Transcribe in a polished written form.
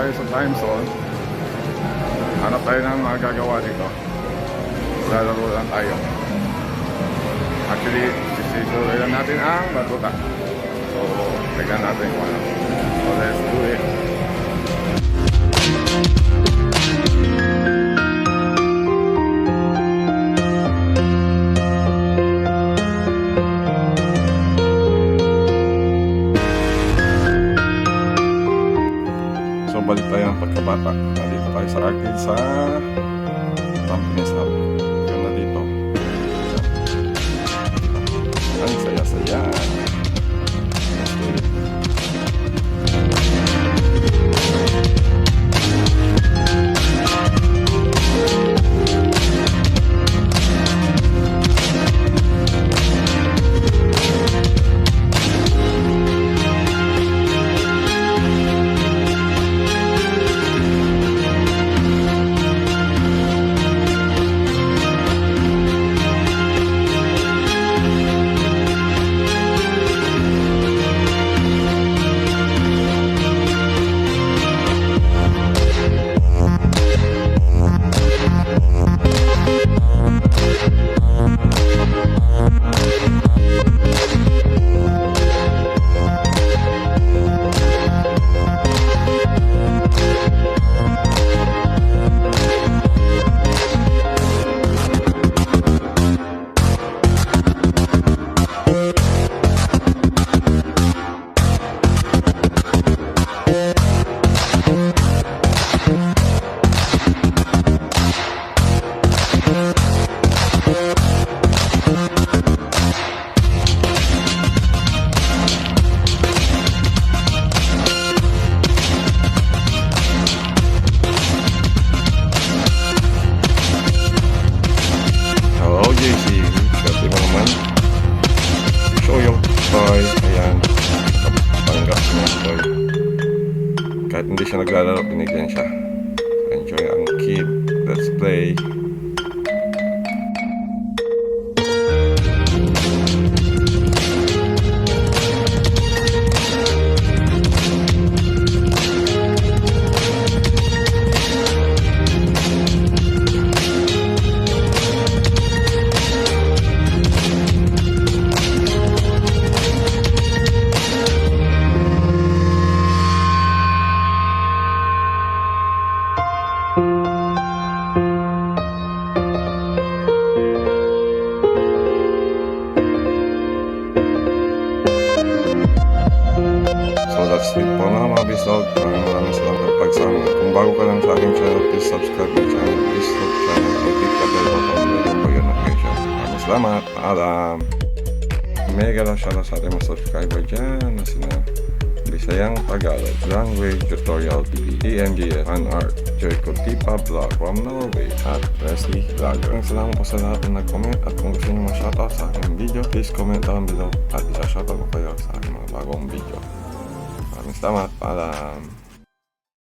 tayo sa time zone. Hanap tayo ng mga gagawa dito. Lalaro lang tayo. Actually, sisigurin lang natin ang batuta. So, tignan natin kung ano. So, let's do it. So, balik tayo ng pagkabata. Nandito tayo sa arcade sa Tampines Hub. Yun na dito. Ang saya-saya. Let's do it. Kahit hindi siya naglalaro, binigyan siya. Enjoy ang kid. Let's play. So that's it po mga bisog. Maraming salamat sa pagsama. Kung bago ka lang sa aking channel, please subscribe my channel. Please like channel and click the bell button for your notification. Maraming salamat. Paalam. Mega lang siya sa ating mga subscriber dyan na sina Bisayang Tagalog, Language Tutorial TV, EMGS, Fan Art, Joy Contipa Vlog from Norway, at Leslie Vlogger. Maraming salamat po sa lahat na nag-comment, at kung gusto nyo ma-shoutout sa aking video, please comment down below at isa-shoutout ko kayo sa aking mga bagong video. Maraming salamat. Paalam.